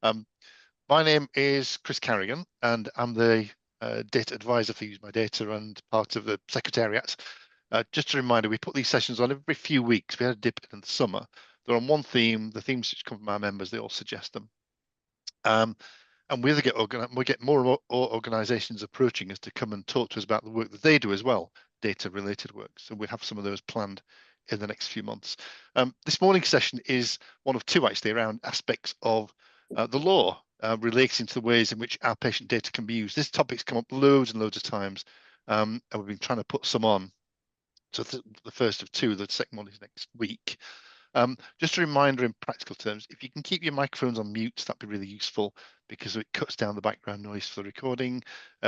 Um, my name is Chris Carrigan, and I'm the data advisor for Use My Data and part of the Secretariat. Just a reminder, we put these sessions on every few weeks. We had a dip in the summer. They're on one theme. The themes which come from our members, they all suggest them. And we get more and more organisations approaching us to come and talk to us about the work that they do as well, data-related work. So we have some of those planned in the next few months. This morning's session is one of two actually around aspects of the law relating to the ways in which our patient data can be used. This topic's come up loads and loads of times, and we've been trying to put some on. So the first of two, the second one is next week. Just a reminder in practical terms, if you can keep your microphones on mute, that'd be really useful because it cuts down the background noise for the recording.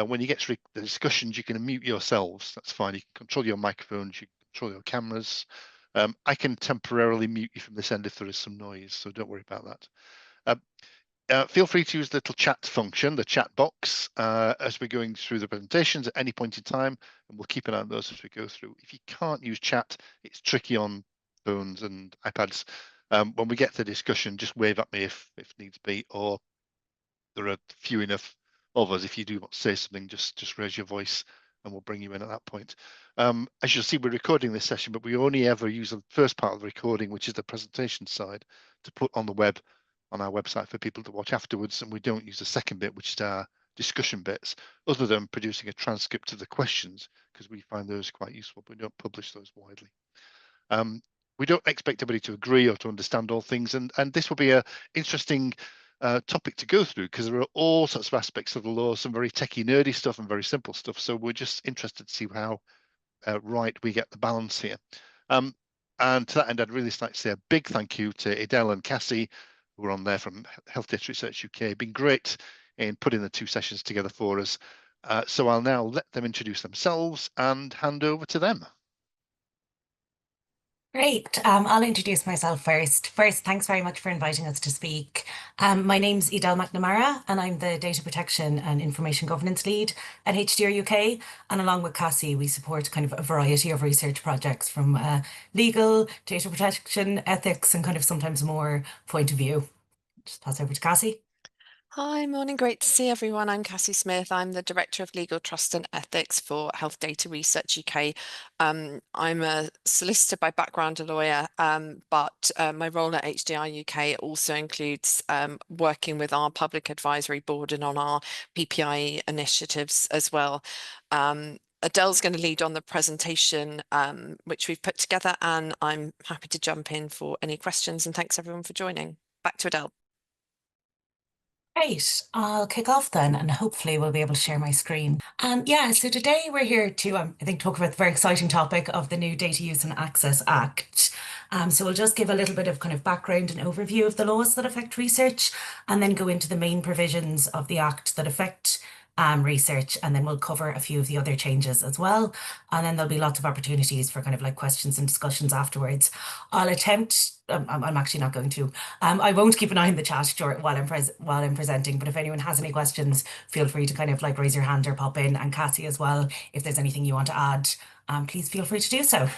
When you get to the discussions, you can mute yourselves. That's fine. You can control your microphones, you can control your cameras. I can temporarily mute you from this end if there is some noise, so don't worry about that. Feel free to use the little chat function, the chat box, as we're going through the presentations at any point in time, and we'll keep an eye on those as we go through. If you can't use chat, it's tricky on phones and iPads. When we get to the discussion, just wave at me if needs be, or there are few enough of us. If you do want to say something, just raise your voice and we'll bring you in at that point. As you'll see, we're recording this session, but we only ever use the first part of the recording, which is the presentation side, to put on the web on our website for people to watch afterwards, and we don't use the second bit, which is our discussion bits, other than producing a transcript of the questions, because we find those quite useful, but we don't publish those widely. We don't expect everybody to agree or to understand all things, and this will be an interesting topic to go through because there are all sorts of aspects of the law, some very techie, nerdy stuff and very simple stuff. So we're just interested to see how right we get the balance here. And to that end, I'd really like to say a big thank you to Edel and Cassie, who are on there from Health Data Research UK. Been great in putting the two sessions together for us. So I'll now let them introduce themselves and hand over to them. Great. I'll introduce myself first. First, thanks very much for inviting us to speak. My name's Edel McNamara, and I'm the Data Protection and Information Governance Lead at HDR UK. And along with Cassie, we support kind of a variety of research projects from legal, data protection, ethics, and kind of sometimes more point of view. Just pass over to Cassie. Hi, morning. Great to see everyone. I'm Cassie Smith. I'm the Director of Legal Trust and Ethics for Health Data Research UK. I'm a solicitor by background, a lawyer, but my role at HDR UK also includes working with our Public Advisory Board and on our PPI initiatives as well. Edel's going to lead on the presentation, which we've put together, and I'm happy to jump in for any questions, and thanks everyone for joining. Back to Edel. Great. I'll kick off then, and hopefully we'll be able to share my screen. Yeah, so today we're here to, I think, talk about the very exciting topic of the new Data Use and Access Act. So we'll just give a little bit of kind of background and overview of the laws that affect research, and then go into the main provisions of the Act that affect research, and then we'll cover a few of the other changes as well. And then there'll be lots of opportunities for kind of like questions and discussions afterwards. I'll attempt, I'm actually not going to, I won't keep an eye on the chat while I'm presenting, but if anyone has any questions, feel free to kind of like raise your hand or pop in, and Cassie as well, if there's anything you want to add, please feel free to do so.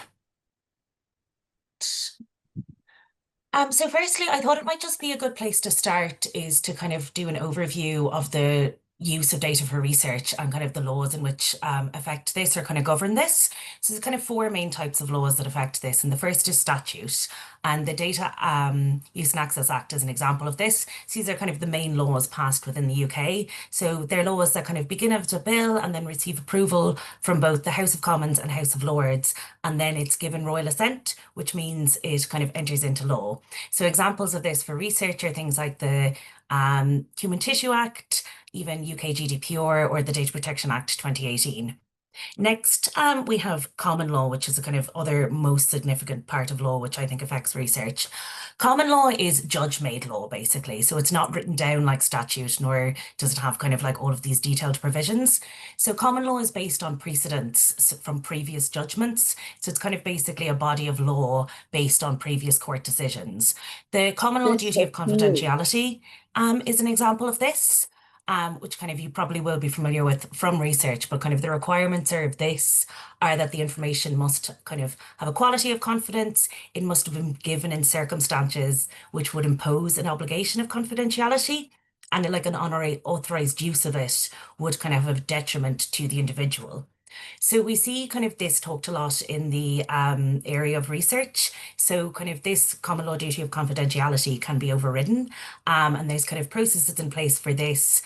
So firstly, I thought it might just be a good place to start is to kind of do an overview of the use of data for research and kind of the laws in which affect this or kind of govern this. So there's kind of four main types of laws that affect this. And the first is statute. And the Data Use and Access Act is an example of this. So these are kind of the main laws passed within the UK. So they're laws that kind of begin as a bill and then receive approval from both the House of Commons and House of Lords. And then it's given royal assent, which means it kind of enters into law. So examples of this for research are things like the Human Tissue Act, even UK GDPR, or the Data Protection Act 2018. Next, we have common law, which is a kind of other most significant part of law, which I think affects research. Common law is judge-made law, basically. So it's not written down like statute, nor does it have kind of like all of these detailed provisions. So common law is based on precedents from previous judgments. So it's kind of basically a body of law based on previous court decisions. The common law duty of confidentiality is an example of this. Which kind of you probably will be familiar with from research, but kind of the requirements of this are that the information must kind of have a quality of confidence. It must have been given in circumstances which would impose an obligation of confidentiality. and like an unauthorized use of it would kind of have a detriment to the individual. So we see kind of this talked a lot in the area of research. So kind of this common law duty of confidentiality can be overridden. And there's kind of processes in place for this,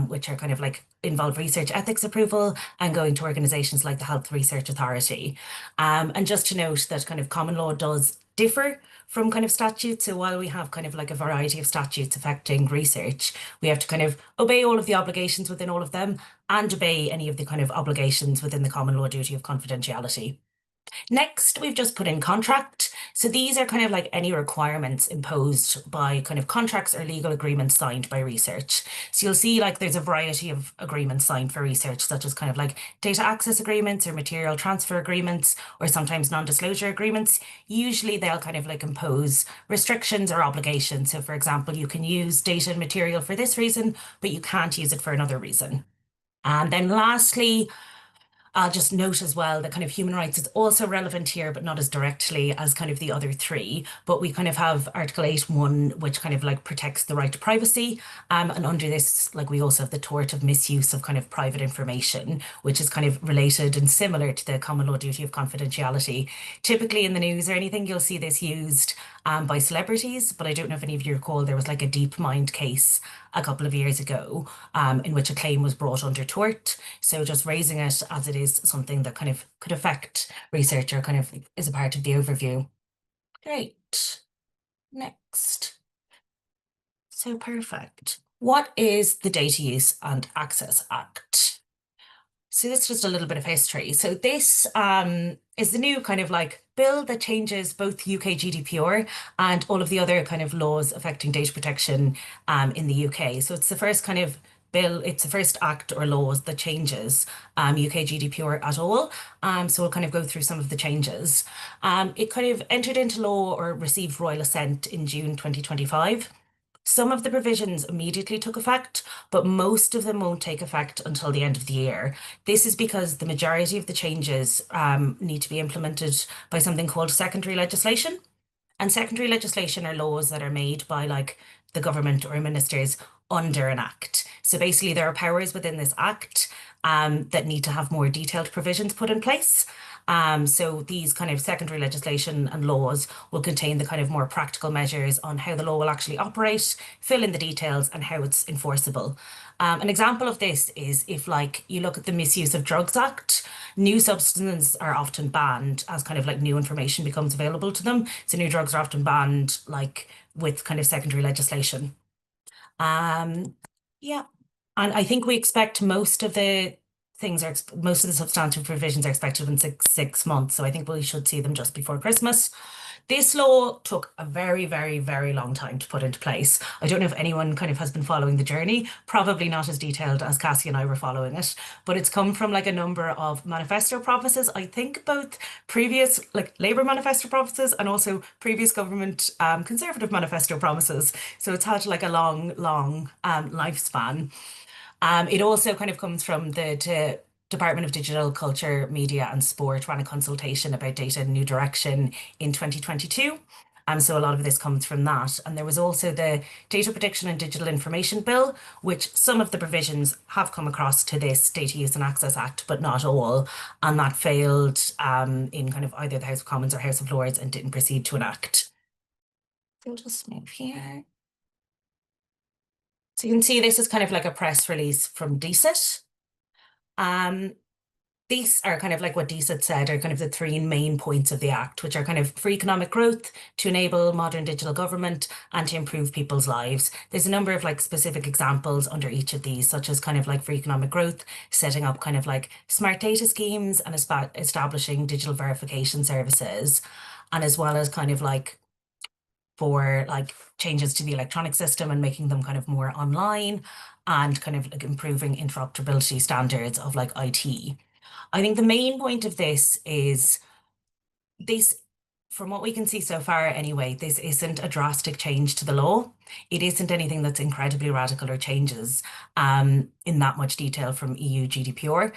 which are kind of like involve research ethics approval and going to organizations like the Health Research Authority. And just to note that kind of common law does differ from kind of statutes. So while we have kind of like a variety of statutes affecting research, we have to kind of obey all of the obligations within all of them and obey any of the kind of obligations within the common law duty of confidentiality. Next, we've just put in contract. So these are kind of like any requirements imposed by kind of contracts or legal agreements signed by research. So you'll see like there's a variety of agreements signed for research, such as kind of like data access agreements or material transfer agreements, or sometimes non-disclosure agreements. Usually they'll kind of like impose restrictions or obligations. So for example, you can use data and material for this reason, but you can't use it for another reason. And then lastly, I'll just note as well that kind of human rights is also relevant here, but not as directly as kind of the other three. But we kind of have Article 8.1, which kind of like protects the right to privacy. And under this, like we also have the tort of misuse of kind of private information, which is kind of related and similar to the common law duty of confidentiality. Typically in the news or anything, you'll see this used by celebrities, but I don't know if any of you recall there was like a DeepMind case a couple of years ago in which a claim was brought under tort. So just raising it as it is something that kind of could affect research or kind of is a part of the overview. Great. Next. So perfect. What is the Data Use and Access Act? So this is just a little bit of history. So this is the new kind of like bill that changes both UK GDPR and all of the other kind of laws affecting data protection in the UK. So it's the first kind of bill, it's the first act or laws that changes UK GDPR at all. So we'll kind of go through some of the changes. It kind of entered into law or received royal assent in June 2025. Some of the provisions immediately took effect, but most of them won't take effect until the end of the year. This is because the majority of the changes need to be implemented by something called secondary legislation. And secondary legislation are laws that are made by like the government or ministers under an act. So basically there are powers within this act that need to have more detailed provisions put in place. So these kind of secondary legislation and laws will contain the kind of more practical measures on how the law will actually operate, fill in the details and how it's enforceable. An example of this is if like you look at the Misuse of Drugs Act, new substances are often banned as kind of like new information becomes available to them. So new drugs are often banned like with kind of secondary legislation. Yeah, and I think we expect most of the substantive provisions are expected in six months. So I think we should see them just before Christmas. This law took a very, very, very long time to put into place. I don't know if anyone kind of has been following the journey, probably not as detailed as Cassie and I were following it, but it's come from like a number of manifesto promises. I think both previous like Labour manifesto promises and also previous government Conservative manifesto promises. So it's had like a long, long lifespan. It also kind of comes from the Department of Digital Culture, Media and Sport ran a consultation about data and new direction in 2022. So a lot of this comes from that. And there was also the Data Protection and Digital Information Bill, which some of the provisions have come across to this Data Use and Access Act, but not all. And that failed in kind of either the House of Commons or House of Lords and didn't proceed to enact. We'll just move here. So you can see this is kind of like a press release from DCIT. These are kind of like what DCIT said are kind of the three main points of the Act, which are kind of for economic growth, to enable modern digital government and to improve people's lives. There's a number of like specific examples under each of these, such as kind of like for economic growth, setting up kind of like smart data schemes and establishing digital verification services, and as well as kind of like for like changes to the electronic system and making them kind of more online and kind of like improving interoperability standards of like IT. I think the main point of this is this, from what we can see so far anyway, this isn't a drastic change to the law. It isn't anything that's incredibly radical or changes in that much detail from EU GDPR.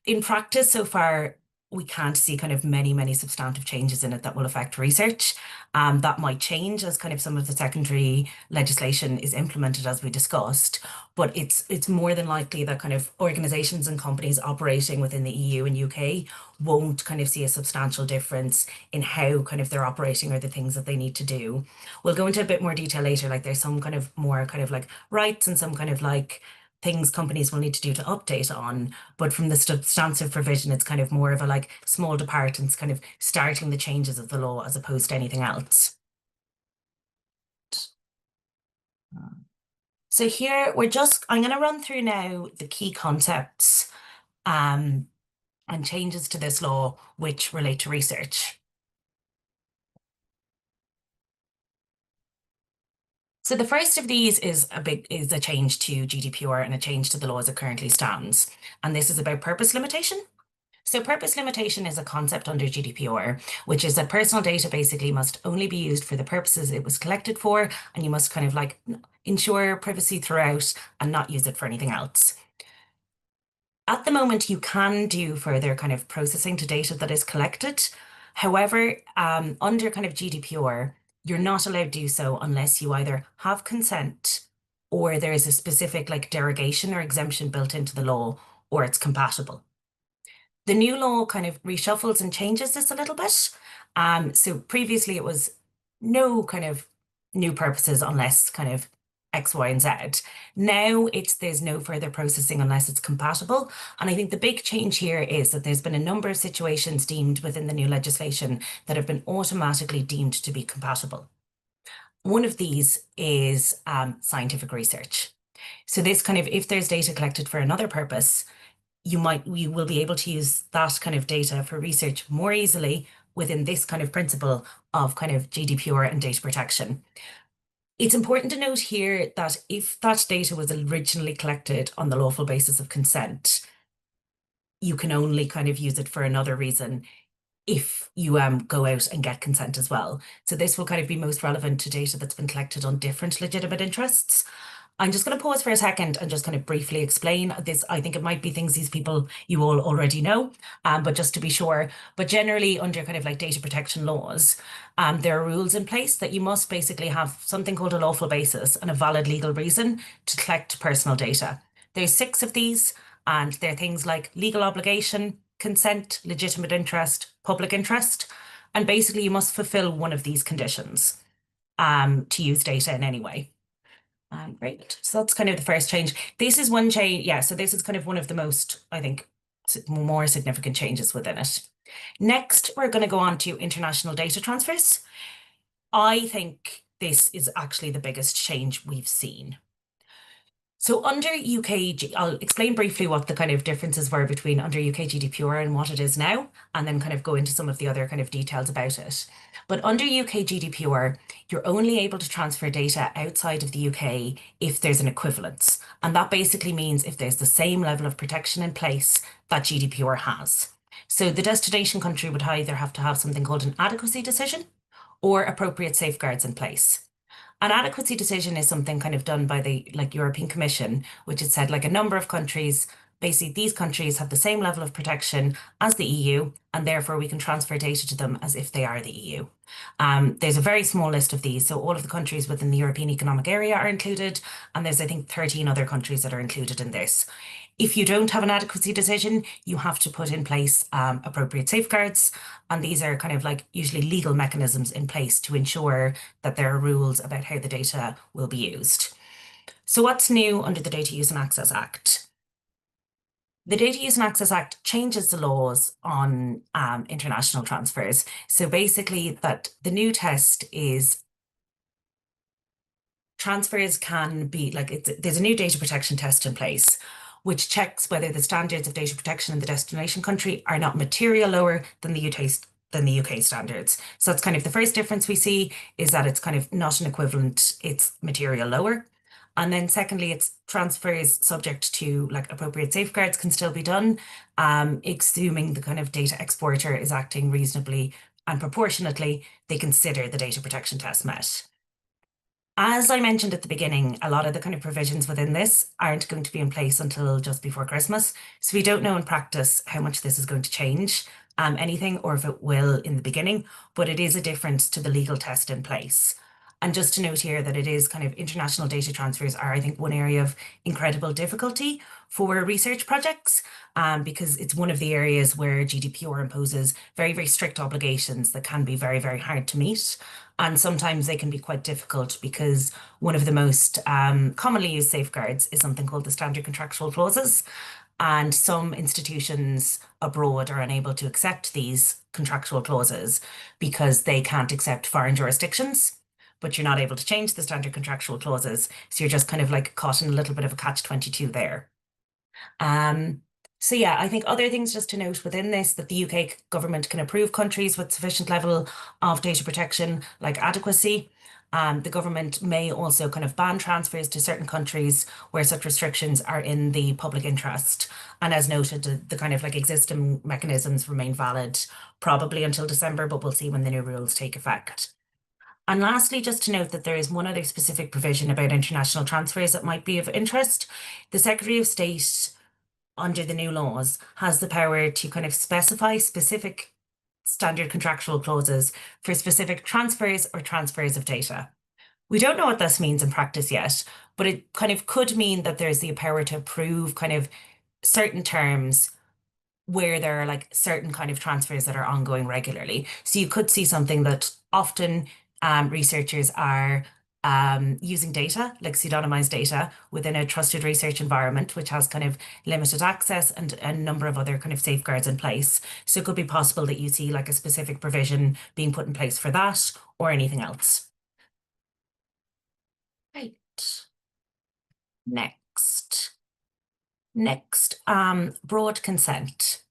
In practice so far, we can't see kind of many substantive changes in it that will affect research. That might change as kind of some of the secondary legislation is implemented, as we discussed, but it's more than likely that kind of organizations and companies operating within the EU and UK won't kind of see a substantial difference in how kind of they're operating or the things that they need to do. We'll go into a bit more detail later, like there's some kind of more kind of like rights and some kind of like things companies will need to do to update on, but from the substantive provision, it's kind of more of a like small departments kind of starting the changes of the law as opposed to anything else. So here I'm going to run through now the key concepts and changes to this law which relate to research. So the first of these is a change to GDPR and a change to the law as it currently stands. And this is about purpose limitation. So purpose limitation is a concept under GDPR, which is that personal data basically must only be used for the purposes it was collected for, and you must kind of like ensure privacy throughout and not use it for anything else. At the moment, you can do further kind of processing to data that is collected. However, under kind of GDPR, you're not allowed to do so unless you either have consent or there is a specific like derogation or exemption built into the law, or it's compatible. The new law kind of reshuffles and changes this a little bit. So previously it was no kind of new purposes unless kind of X, Y, and Z. Now there's no further processing unless it's compatible. And I think the big change here is that there's been a number of situations deemed within the new legislation that have been automatically deemed to be compatible. One of these is scientific research. So this kind of, if there's data collected for another purpose, you will be able to use that kind of data for research more easily within this kind of principle of kind of GDPR and data protection. It's important to note here that if that data was originally collected on the lawful basis of consent, you can only kind of use it for another reason if you go out and get consent as well. So this will kind of be most relevant to data that's been collected on different legitimate interests. I'm just going to pause for a second and just kind of briefly explain this. I think it might be things you all already know, but just to be sure. But generally under kind of like data protection laws, there are rules in place that you must basically have something called a lawful basis and a valid legal reason to collect personal data. There's 6 of these, and they're things like legal obligation, consent, legitimate interest, public interest. And basically you must fulfill one of these conditions to use data in any way. Great. So that's kind of the first change. This is one change. Yeah, so this is kind of one of the most, I think, more significant changes within it. Next, we're going to go on to international data transfers. I think this is actually the biggest change we've seen. So under UK, I'll explain briefly what the kind of differences were between under UK GDPR and what it is now, and then kind of go into some of the other kind of details about it. But under UK GDPR, you're only able to transfer data outside of the UK if there's an equivalence. And that basically means if there's the same level of protection in place that GDPR has. So the destination country would either have to have something called an adequacy decision or appropriate safeguards in place. An adequacy decision is something kind of done by the European Commission, which has said like a number of countries, basically these countries have the same level of protection as the EU, and therefore we can transfer data to them as if they are the EU. There's a very small list of these, so all of the countries within the European Economic Area are included, and there's I think 13 other countries that are included in this. If you don't have an adequacy decision, you have to put in place appropriate safeguards. And these are kind of like usually legal mechanisms in place to ensure that there are rules about how the data will be used. So what's new under the Data Use and Access Act? The Data Use and Access Act changes the laws on international transfers. So basically that the new test is transfers can be like, there's a new data protection test in place, which checks whether the standards of data protection in the destination country are not material lower than the UK standards. So that's kind of the first difference we see, is that it's kind of not an equivalent, it's material lower. And then secondly, it's transfers subject to like appropriate safeguards can still be done, assuming the kind of data exporter is acting reasonably and proportionately, they consider the data protection test met. As I mentioned at the beginning, a lot of the kind of provisions within this aren't going to be in place until just before Christmas. So we don't know in practice how much this is going to change. anything or if it will in the beginning, but it is a difference to the legal test in place. And just to note here that it is kind of international data transfers are, I think, one area of incredible difficulty for research projects, because it's one of the areas where GDPR imposes very, very strict obligations that can be very, very hard to meet. And sometimes they can be quite difficult because one of the most commonly used safeguards is something called the standard contractual clauses. And some institutions abroad are unable to accept these contractual clauses because they can't accept foreign jurisdictions, but you're not able to change the standard contractual clauses. So you're just kind of like caught in a little bit of a catch-22 there. So yeah, I think other things just to note within this, that the UK government can approve countries with sufficient level of data protection, like adequacy. The government may also kind of ban transfers to certain countries where such restrictions are in the public interest. And as noted, the kind of like existing mechanisms remain valid probably until December, but we'll see when the new rules take effect. And lastly, just to note that there is one other specific provision about international transfers that might be of interest. The Secretary of State, under the new laws, has the power to kind of specify specific standard contractual clauses for specific transfers or transfers of data. We don't know what this means in practice yet, but it kind of could mean that there's the power to approve kind of certain terms where there are like certain kind of transfers that are ongoing regularly. So you could see something that often researchers are using data, like pseudonymized data, within a trusted research environment, which has kind of limited access and a number of other kind of safeguards in place. So it could be possible that you see like a specific provision being put in place for that or anything else. Right. Next, broad consent.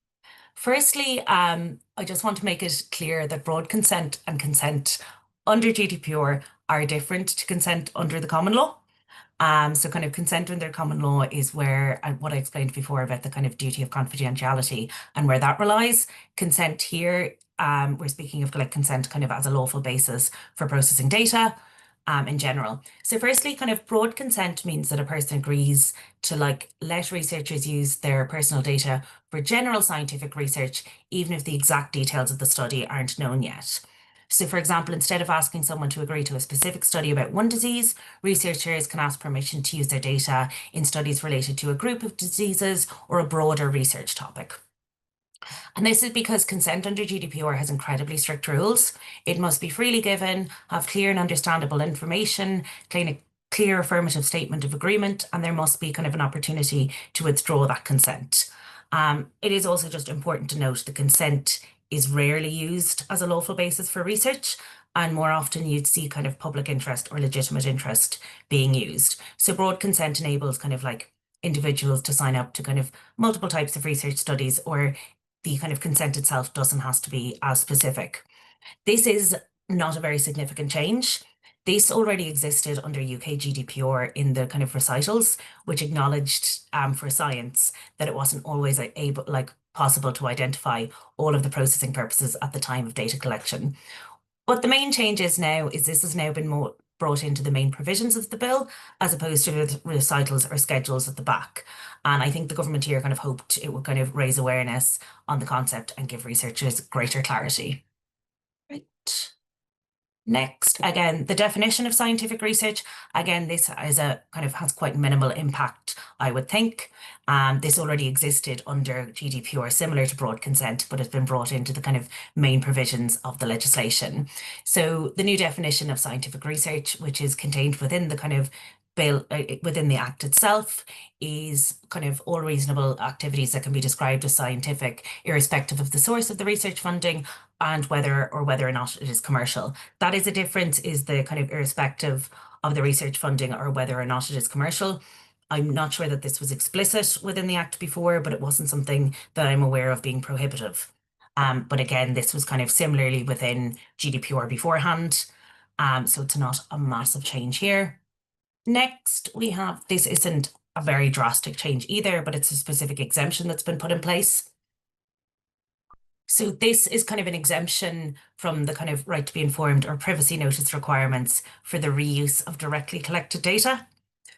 Firstly, I just want to make it clear that broad consent and consent under GDPR are different to consent under the common law. So kind of consent under common law is where, what I explained before about the kind of duty of confidentiality and where that relies. Consent here, we're speaking of like consent kind of as a lawful basis for processing data in general. So firstly, kind of broad consent means that a person agrees to like let researchers use their personal data for general scientific research, even if the exact details of the study aren't known yet. So for example, instead of asking someone to agree to a specific study about one disease, researchers can ask permission to use their data in studies related to a group of diseases or a broader research topic. And this is because consent under GDPR has incredibly strict rules. It must be freely given, have clear and understandable information, clear affirmative statement of agreement, and there must be kind of an opportunity to withdraw that consent. It is also just important to note that consent is rarely used as a lawful basis for research, and more often you'd see kind of public interest or legitimate interest being used. So broad consent enables kind of like individuals to sign up to kind of multiple types of research studies, or the kind of consent itself doesn't have to be as specific. This is not a very significant change. This already existed under UK GDPR in the kind of recitals, which acknowledged for science that it wasn't always possible to identify all of the processing purposes at the time of data collection. What the main change is now is this has now been brought into the main provisions of the bill, as opposed to the recitals or schedules at the back. And I think the government here kind of hoped it would kind of raise awareness on the concept and give researchers greater clarity. Right. Next, again, the definition of scientific research. Again, this is has quite minimal impact, I would think. This already existed under GDPR, similar to broad consent, but has been brought into the kind of main provisions of the legislation. So the new definition of scientific research, which is contained within the kind of bill, within the Act itself, is kind of all reasonable activities that can be described as scientific, irrespective of the source of the research funding and whether or not it is commercial. That is a difference, is the kind of irrespective of the research funding or whether or not it is commercial. I'm not sure that this was explicit within the Act before, but it wasn't something that I'm aware of being prohibitive. But again, this was kind of similarly within GDPR beforehand. So it's not a massive change here. Next, we have, this isn't a very drastic change either, but it's a specific exemption that's been put in place. So this is kind of an exemption from the kind of right to be informed or privacy notice requirements for the reuse of directly collected data.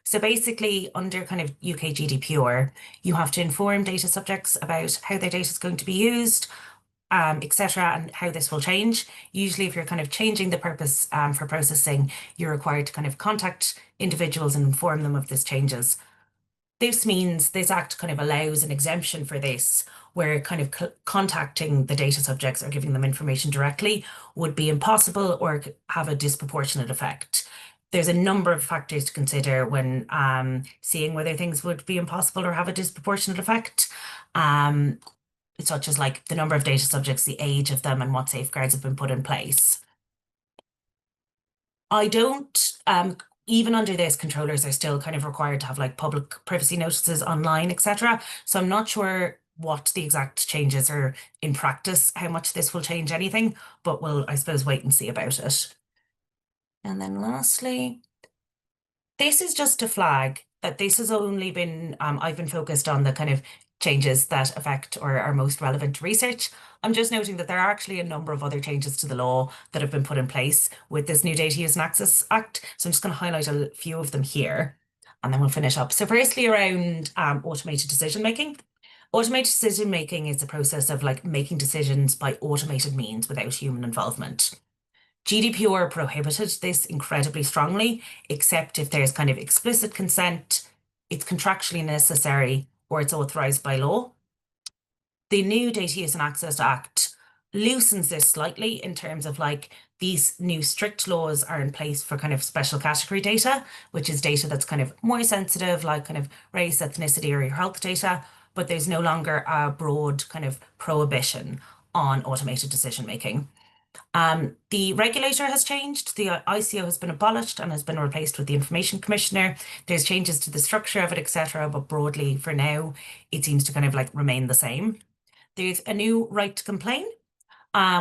So basically, under kind of UK GDPR, you have to inform data subjects about how their data is going to be used, etc., and how this will change. Usually, if you're kind of changing the purpose for processing, you're required to kind of contact individuals and inform them of this changes. This means this act kind of allows an exemption for this, where kind of contacting the data subjects or giving them information directly would be impossible or have a disproportionate effect. There's a number of factors to consider when seeing whether things would be impossible or have a disproportionate effect, such as like the number of data subjects, the age of them, and what safeguards have been put in place. I don't, even under this, controllers are still kind of required to have like public privacy notices online, etc. So I'm not sure what the exact changes are in practice, how much this will change anything, but we'll, I suppose, wait and see about it. And then lastly, this is just a flag that this has only been, I've been focused on the kind of changes that affect or are most relevant to research. I'm just noting that there are actually a number of other changes to the law that have been put in place with this new Data Use and Access Act. So I'm just going to highlight a few of them here, and then we'll finish up. So firstly, around automated decision-making. Automated decision-making is the process of like making decisions by automated means without human involvement. GDPR prohibited this incredibly strongly, except if there's kind of explicit consent, it's contractually necessary, or it's authorised by law. The new Data Use and Access Act loosens this slightly in terms of like these new strict laws are in place for kind of special category data, which is data that's kind of more sensitive, like kind of race, ethnicity, or your health data, but there's no longer a broad kind of prohibition on automated decision making. The regulator has changed. The ICO has been abolished and has been replaced with the Information Commissioner. There's changes to the structure of it, etc. But broadly, for now, it seems to kind of like remain the same. There's a new right to complain,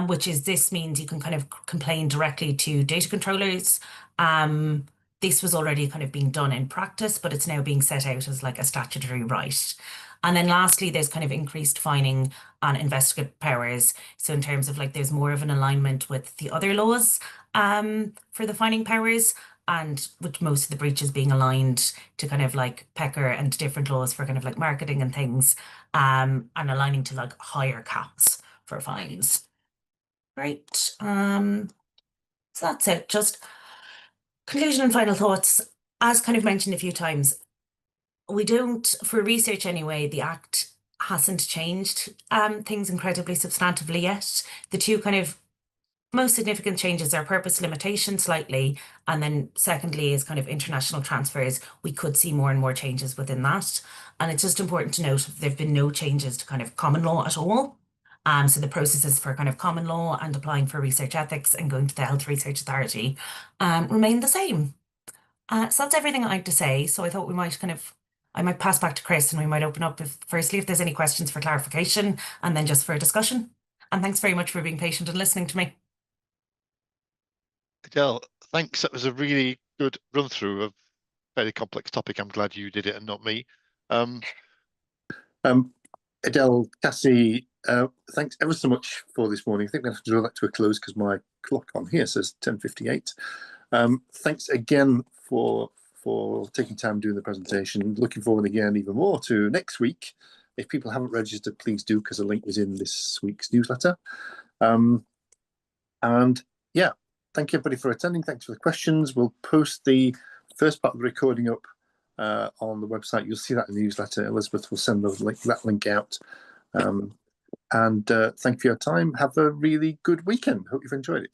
which is this means you can kind of complain directly to data controllers. This was already kind of being done in practice, but it's now being set out as like a statutory right. And then lastly, there's kind of increased fining and investigative powers. So in terms of like, there's more of an alignment with the other laws for the fining powers, and with most of the breaches being aligned to kind of like PECR and different laws for kind of like marketing and things, and aligning to like higher caps for fines. Great. So that's it. Just conclusion and final thoughts. As kind of mentioned a few times, we don't, for research anyway, the Act hasn't changed things incredibly substantively yet. The two kind of most significant changes are purpose limitation slightly, and then secondly is kind of international transfers. We could see more and more changes within that. And it's just important to note there have been no changes to kind of common law at all. So the processes for kind of common law and applying for research ethics and going to the Health Research Authority remain the same. So that's everything I had to say. So I thought we might I might pass back to Chris and we might open up firstly if there's any questions for clarification and then just for a discussion. And thanks very much for being patient and listening to me. Edel, thanks. That was a really good run through of a very complex topic. I'm glad you did it and not me. Edel, Cassie, thanks ever so much for this morning. I think we're going to have to draw that to a close because my clock on here says 10:58. Thanks again for taking time doing the presentation. Looking forward again even more to next week. If people haven't registered, please do, because a link was in this week's newsletter. And yeah, thank you everybody for attending. Thanks for the questions. We'll post the first part of the recording up on the website. You'll see that in the newsletter. Elizabeth will send that link out. And thank you for your time. Have a really good weekend. Hope you've enjoyed it.